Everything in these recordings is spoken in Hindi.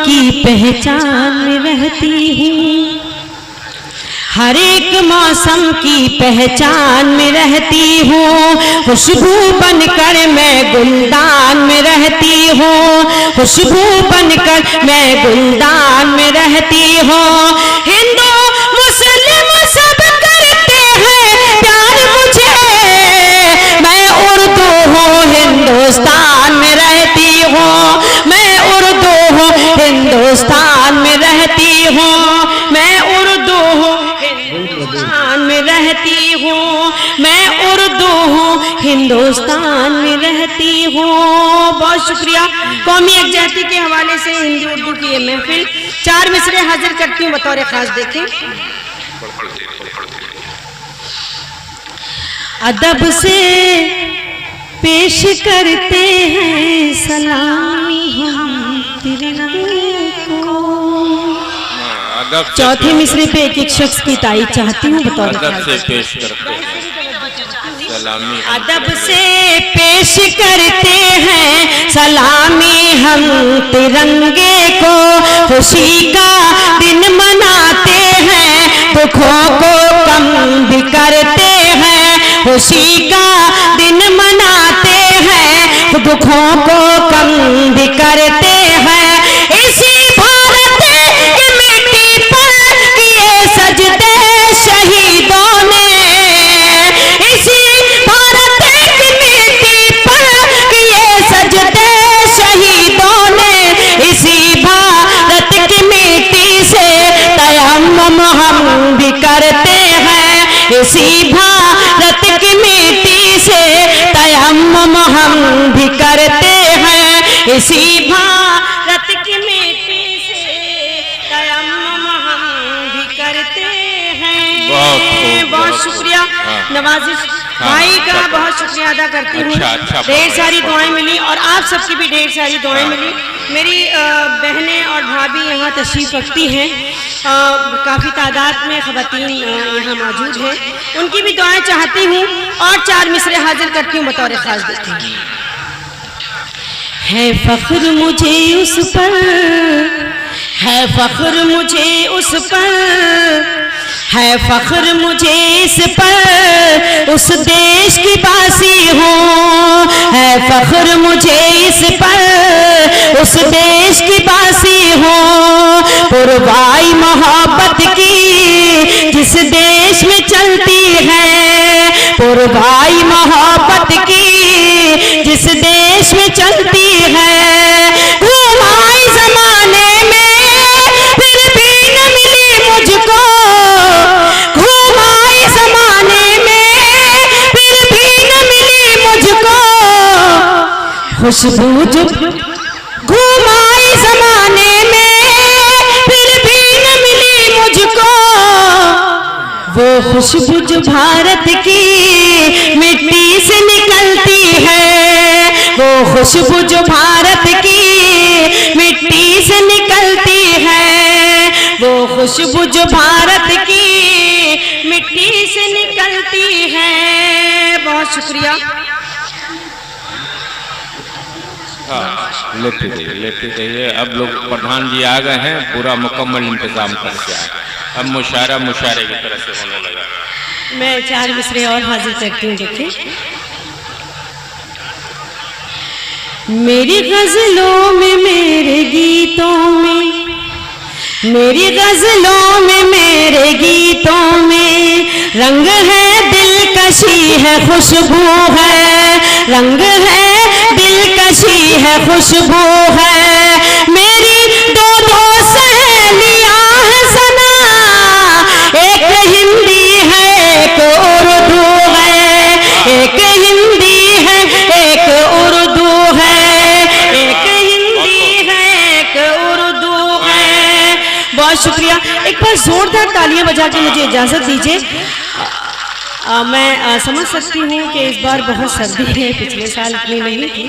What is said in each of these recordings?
की पहचान में रहती हूँ, हर एक मौसम की पहचान में रहती हूँ, खुशबू बनकर मैं गुलदान में रहती हूँ, खुशबू बनकर मैं गुलदान में रहती हूँ। हिंदू मुस्लिम सब करते हैं प्यार मुझे, मैं उर्दू हूँ हिंदुस्तान में रहती हूँ, मैं उर्दू हूँ हिंदुस्तान में रहती हूँ, मैं उर्दू हूँ हिंदुस्तान में रहती हूँ, मैं उर्दू हूँ हिंदुस्तान में रहती हूँ। बहुत शुक्रिया। कौमी यकजहती के हवाले से हिंदी उर्दू की ये महफिल 4 मिसरे हाजिर करती हूँ बतौर खास। देखें, अदब से पेश करते हैं सलामी हम तिरंगे को। चौथे मिसरे पे एक एक शख्स की तारीफ चाहती हूँ बतौर अदब से पेश करते हैं सलामी, अदब से पेश करते हैं सलामी हम तिरंगे को, खुशी का दिन मनाते हैं दुखों को कम भी करते हैं, खुशी का दिन मनाते हैं दुखों को कम भी करते हैं। इसी भारत की मिट्टी पर किए सजदे शहीदों ने, इसी भारत की मिट्टी पर किए सजदे शहीदों ने, इसी भारत की मिट्टी से तयम्मुम हम भी करते हैं, इसी भारत की मिट्टी से तयम्मुम हम भी करते हैं, इसी भारत की मिट्टी से तयम्मुम हम भी करते हैं। बहुत शुक्रिया नवाजिश भाई का, बहुत शुक्रिया अदा करती हूँ। ढेर सारी दुआएं मिली और आप सबकी भी ढेर सारी दुआएं मिली। मेरी बहनें और भाभी यहाँ तशरीफ रखती हैं, काफ़ी तादाद में ख़वातीन यहाँ मौजूद हैं, उनकी भी दुआएं चाहती हूँ और 4 मिसरे हाजिर करती हूँ बतौर खास। देती हूँ, है फ़ख्र मुझे उस पर, है फ़ख्र मुझे उस पर, है फ़ख्र मुझे इस पर उस देश की बासी हूँ, है फ़ख्र मुझे इस पर उस देश की बासी हूँ, पुरवाई मोहब्बत की जिस देश में चलती है, पुरवाई मोहब्बत की जिस देश में चलती है, घुमाई ज़माने में फिर भी न मिली मुझको, घुमाई ज़माने में फिर भी न मिली मुझको, खुशबू जो घुमाई ज़माने में फिर भी न मिली मुझको, वो खुशबू जो भारत की मिट्टी से निकलती है, वो खुशबू जो भारत की मिट्टी से निकलती है, वो खुशबू जो भारत की मिट्टी से निकलती है। बहुत शुक्रिया। लेते रहिए। अब लोग प्रधान जी आ गए हैं, पूरा मुकम्मल इंतजाम करके आए, अब मुशायरा मुशायरे की तरह से होने लगा। मैं 4 मिसरे और हाजिर करती हूँ। देखिए, मेरी गजलों में मेरे गीतों में, मेरी गजलों में मेरे गीतों में रंग है दिलकशी है खुशबू है, रंग है दिलकशी है खुशबू है, मेरी दो सहेलियां है सना, एक हिंदी है एक उर्दू है, एक हिंदी है एक उर्दू है, एक हिंदी है एक उर्दू है। बहुत शुक्रिया। एक बार जोरदार तालियां बजा के मुझे इजाज़त दीजिए। मैं समझ सकती हूँ कि इस बार बहुत सर्दी है, पिछले साल इतनी नहीं थी,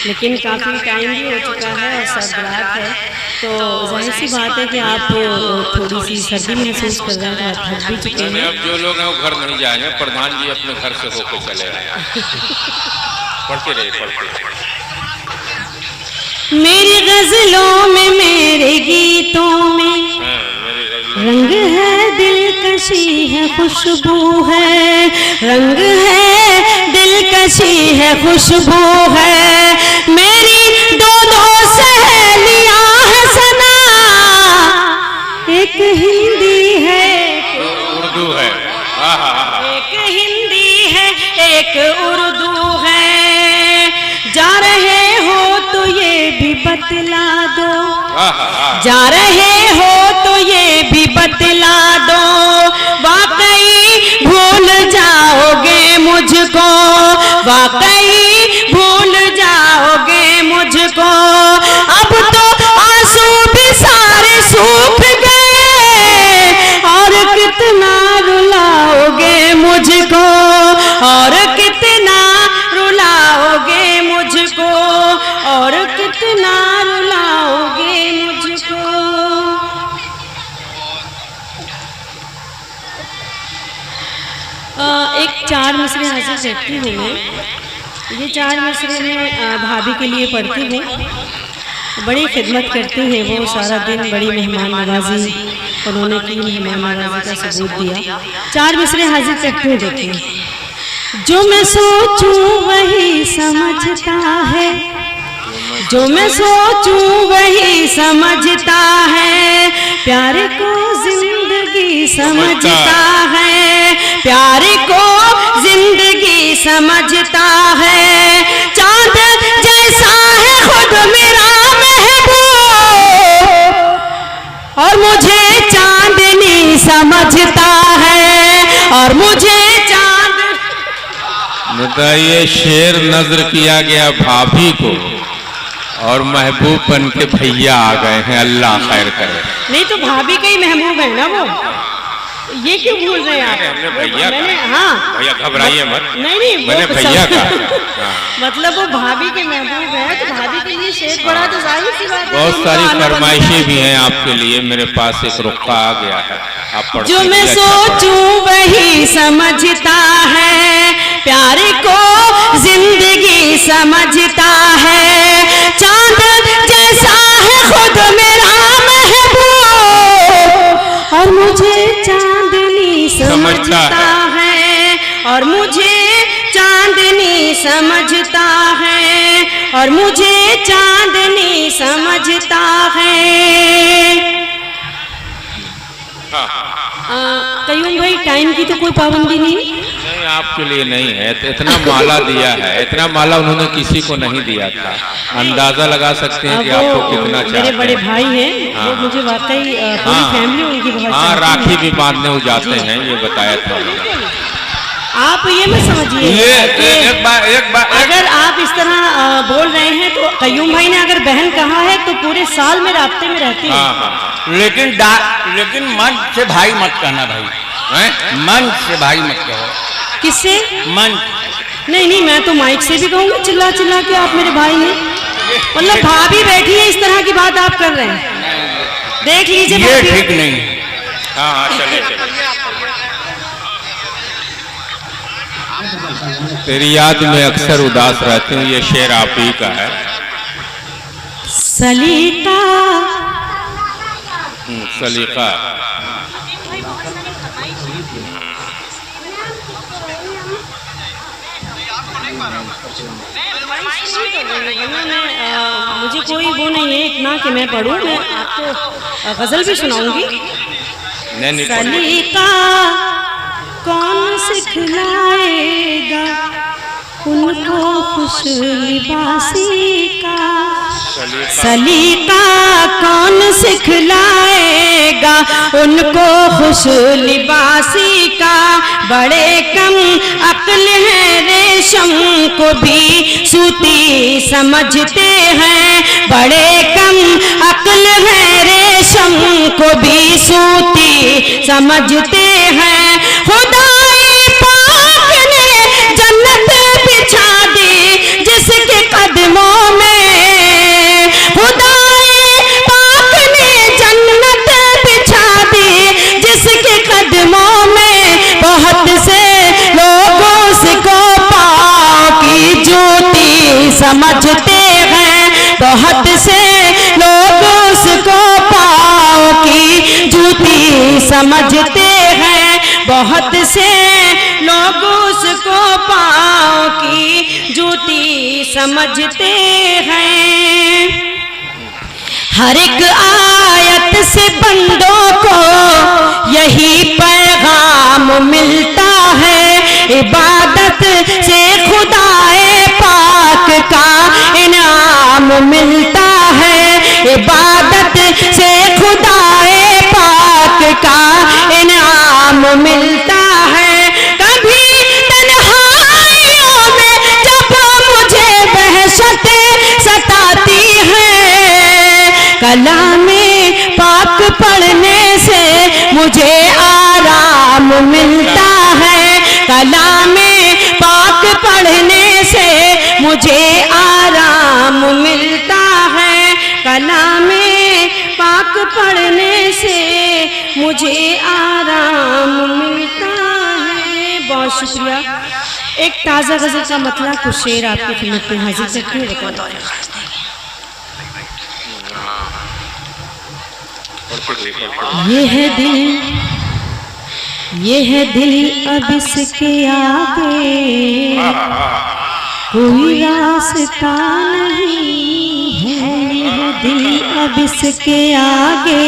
लेकिन काफ़ी टाइम भी हो चुका है और सर्दरात है, तो जाहिर सी बात है कि आप थोड़ी सी सर्दी महसूस कर रहे हैं, थक भी चुके हैं। अब जो लोग हैं वो घर नहीं जाएंगे, प्रधान जी अपने घर से होकर चले आए। पढ़ते रहिए। मेरी गजलों में मेरे खुशबू है, रंग है दिलकशी है खुशबू है, मेरी दो सहेलियां है सना, एक हिंदी है उर्दू है, एक हिंदी है एक उर्दू है, जा रहे हो तो ये भी बतला दो, जा रहे हो तो ये भी बतला दो, वाकई भूल जाओगे मुझको, वाकई भूल जाओगे मुझको, अब तो आंसू भी सारे सूख गए, और कितना रुलाओगे मुझको, और कितना रुलाओगे मुझको, और कितना रुलाओगे मुझको। एक 4 मिसरे हाजिर करती हूँ मैं। ये 4 मिसरे मैं भाभी के लिए पढ़ती हूँ। बड़ी खिदमत करती हैं वो, सारा दिन बड़ी मेहमान नवाजी उन्होंने की, मेहमान नवाजी का सबूत दिया। 4 मिसरे हाजिर करती हूँ, देखिए। जो मैं सोचूं वही समझता है, जो मैं सोचूं वही समझता है, प्यार को जिंदगी समझता है, प्यार को जिंदगी समझता है, चांद जैसा है खुद मेरा महबूब, और मुझे चांदनी समझता है, और मुझे चांद। बताइए, शेर नजर किया गया भाभी को और महबूब बन के भैया आ गए हैं, अल्लाह खैर करे। नहीं तो भाभी का ही महबूब है ना वो, ये क्यों भूल रहे हैं आप? भैया मैंने, हाँ भैया घबराइए मत, नहीं मैंने भैया का मतलब वो भाभी के महबूब है, तो भाभी के लिए शेर पड़ा तो जाहिर सी बात है। बहुत सारी फरमाइशें भी हैं आपके लिए, मेरे पास एक रुक्का आ गया है, आप पढ़। जो मैं सोचूं वही समझता है, प्यार को जिंदगी समझता है, चांद जैसा है खुद मेरा महबूब, और मुझे चांदनी समझता है, और मुझे चांदनी समझता है, और मुझे चांदनी समझता है। कयूम भाई, टाइम की तो कोई पाबंदी नहीं आपके लिए नहीं है, तो इतना माला दिया है, इतना माला उन्होंने किसी को नहीं दिया था, अंदाजा लगा सकते हैं कि आपको कितना चाहते हैं। मेरे बड़े भाई हैं, वो मुझे वाकई पूरी फैमिली उनकी बहुत। हाँ, राखी भी बांधने हो जाते हैं, ये बताया था। आप ये मत समझिए, एक बार अगर आप इस तरह बोल रहे हैं तो कयूम भाई ने अगर बहन कहा है तो पूरे साल में रास्ते में रहती है। लेकिन मन से भाई मत कहना भाई, मन से भाई मत कहो। किससे? मन नहीं, मैं तो माइक से भी कहूँगी, चिल्ला चिल्ला के आप मेरे भाई हैं, मतलब भाभी बैठी है, इस तरह की बात आप कर रहे हैं, देख लीजिए। ये ठीक नहीं। हाँ, चले। तेरी याद में अक्सर उदास रहती हूँ, ये शेर आप ही का है। सलीका सलीका मुझे कोई वो नहीं है इतना कि मैं पढ़ूं, मैं आपको गजल भी सुनाऊंगी। सलीका कौन सिखलाएगा उनको खुश लिबासी का, सलीका कौन सिखलाएगा उनको खुश लिबासी का, बड़े कम अक्ल है रेशम को भी सूती समझते हैं, बड़े कम अक्ल है रेशम को भी सूती समझते हैं, खुदाई पाक ने जन्नत बिछा दी जिसके कदमों में, खुदाई पाक ने जन्नत बिछा दी जिसके कदमों में, बहुत से लोगों से को पाँव की जूती समझते हैं, बहुत से लोगों से को पाँव की जूती समझते हैं, बहुत से लोग उसको पाँव की जूती समझते हैं। हर एक आयत से बंदों को यही पैगाम मिलता है, इबादत से खुदाए पाक का इनाम मिलता है, इबादत से खुदाए पाक का इनाम मिलता है। कभी तन्हाइयों में जब मुझे वहशतें सताती है, कलामे पाक पढ़ने से मुझे आराम मिलता है, कलामे पाक पढ़ने से मुझे आराम मिलता है, कलामे पाक पढ़ने से मुझे आराम मिलता है। बहुत शुक्रिया। एक ताज़ा गज़ल का मतला कुछ शेर आपकी खिदमत में हाजिर करती हूँ। ये है दिल अब इसके आगे कोई रास्ता नहीं है, ये है दिल अब इसके आगे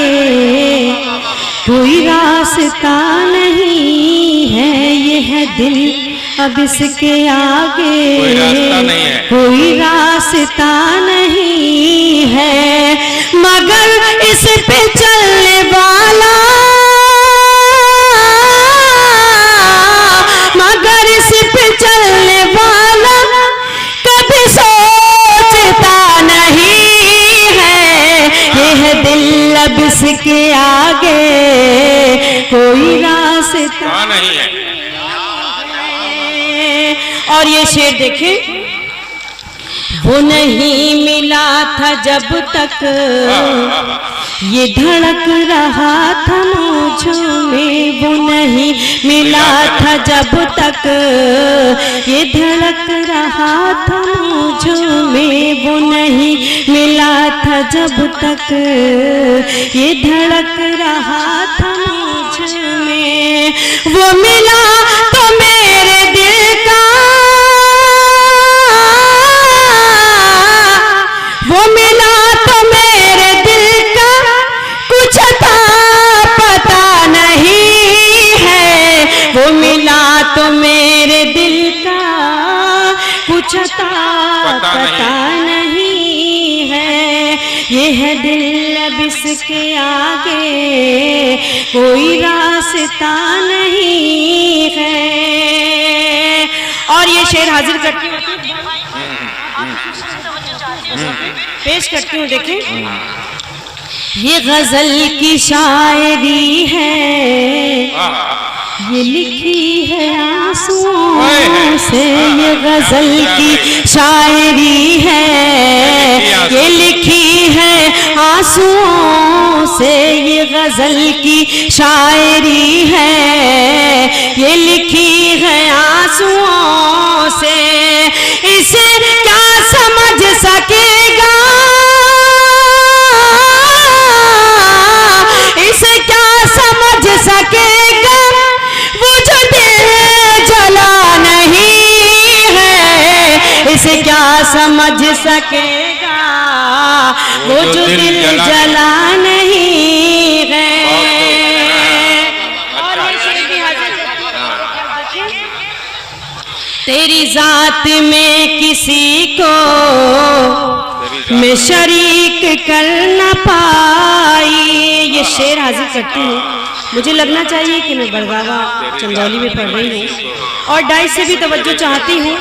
कोई रास्ता नहीं है, ये है दिल अब इसके आगे कोई रास्ता नहीं है, मगर इस पे चलने वाला, मगर इस पे चलने वाला कभी सोचता नहीं है, ये है दिल अब इसके आगे कोई रास्ता नहीं है। और ये शेर देखें, वो नहीं मिला था जब तक ये धड़क रहा था मुझ में, वो नहीं मिला था जब तक ये धड़क रहा था मुझ में, वो नहीं मिला था जब तक ये धड़क रहा था मुझ में, वो मिला तो मेरे दिल का, वो मिला तो मेरे दिल का कुछ था पता नहीं है, वो मिला तो मेरे दिल का कुछ था पता नहीं है, ये है दिल अब इसके आगे कोई रास्ता नहीं है। और ये शेर हाजिर करती हूँ, पेश करती हूँ। देखें, ये गजल की शायरी है, ये लिखी है आंसुओं से, ये गजल की शायरी है, ये लिखी है आंसुओं से, ये गजल की शायरी है, ये लिखी है आंसुओं से, इसे क्या समझ सकेगा, इसे क्या समझ सकेगा वो जो दिल जला नहीं है, इसे क्या समझ सकेगा वो जो दिल जला नहीं है। तेरी जात में किसी को मैं शरीक कर न पाई, ये शेर हाजिर करती हूँ। मुझे लगना चाहिए कि मैं बड़गावा चंदौली में पढ़ रही हूँ और डाइस से भी तवज्जो चाहती हूँ।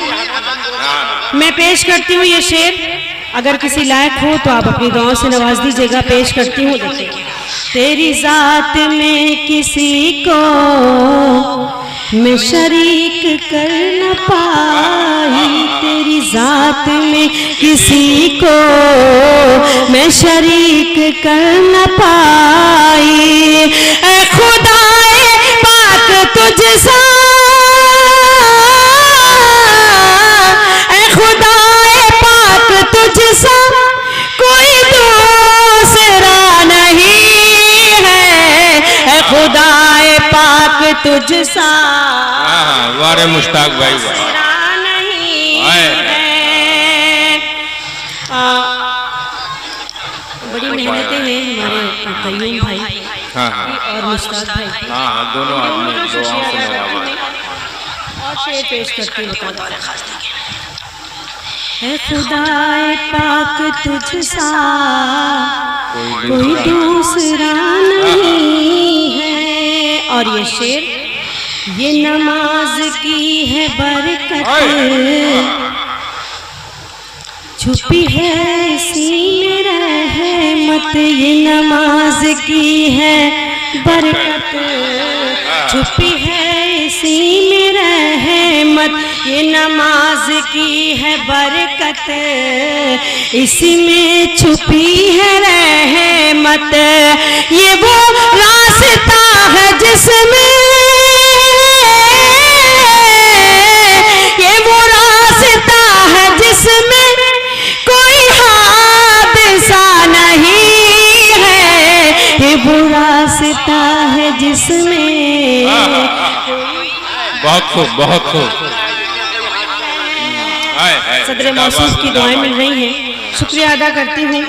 मैं पेश करती हूँ ये शेर, अगर किसी लायक हो तो आप अपनी दुआओं से नवाज दीजिएगा। पेश करती हूँ। देखिए, तेरी जात में किसी को मैं शरीक कर न पाई, तेरी जात में किसी को मैं शरीक कर न पाई। ऐ खुदाए पाक तुझसा, ऐ खुदाए पाक तुझसा कोई दूसरा नहीं है। ऐ खुदाए पाक तुझसा हाँ वारे मुश्ताक भाई वाह नहीं है। बड़ी मेहनतें हैं हमारे कयूम भाई हाँ हाँ और मुश्ताक भाई हाँ दोनों आदमी दुआओं से नवाजा। और शेर पेश करती हूँ। है खुदाए पाक तुझसा कोई दूसरा नहीं है। और ये शेर, ये नमाज की है बरकत, छुपी है इसी में रहमत। ये नमाज की है बरकत, छुपी है इसी में रहमत। ये नमाज की है बरकत, इसी में छुपी है रहमत। ये वो रास्ता है जिसमें, ये वो रास्ता है जिसमें कोई हादसा नहीं है। ये वो रास्ता है जिसमें बहुत खूब बहुत खूब। सदर मौसूफ की दुआएं मिल रही हैं, शुक्रिया अदा करती हूँ।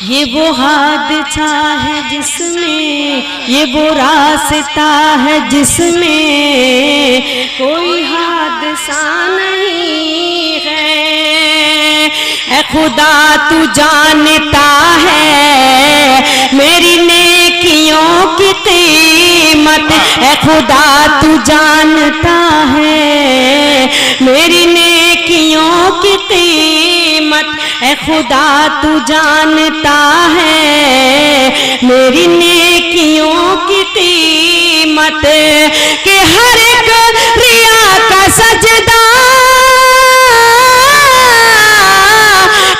ये वो हादसा है जिसमें, ये वो रास्ता है जिसमें कोई हादसा नहीं है। ऐ खुदा तू जानता है मेरी नेकियों की कीमत। ऐ खुदा तू जानता है मेरी नेकियों की कीमत। ऐ खुदा तू जानता है मेरी नेकियों की कीमत। कि हर एक रिया का सजदा,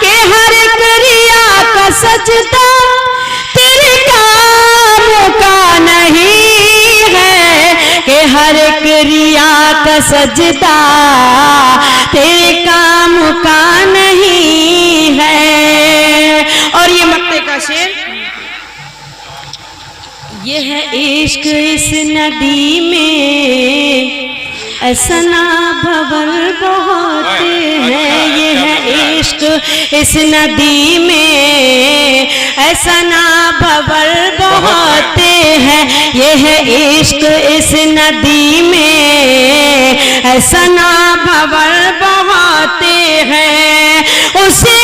कि हर एक रिया का सजदा तेरे काम का नहीं है। कि हर एक रिया का सजदा तेरे काम का नहीं है। और ये मक्ते का शेर, ये है इश्क इस नदी में ऐसना भंवर बहुत है। ये है इश्क इस नदी में ऐसना भंवर बहुत है। ये है इश्क इस नदी में ऐसना भंवर बहुत है। उसे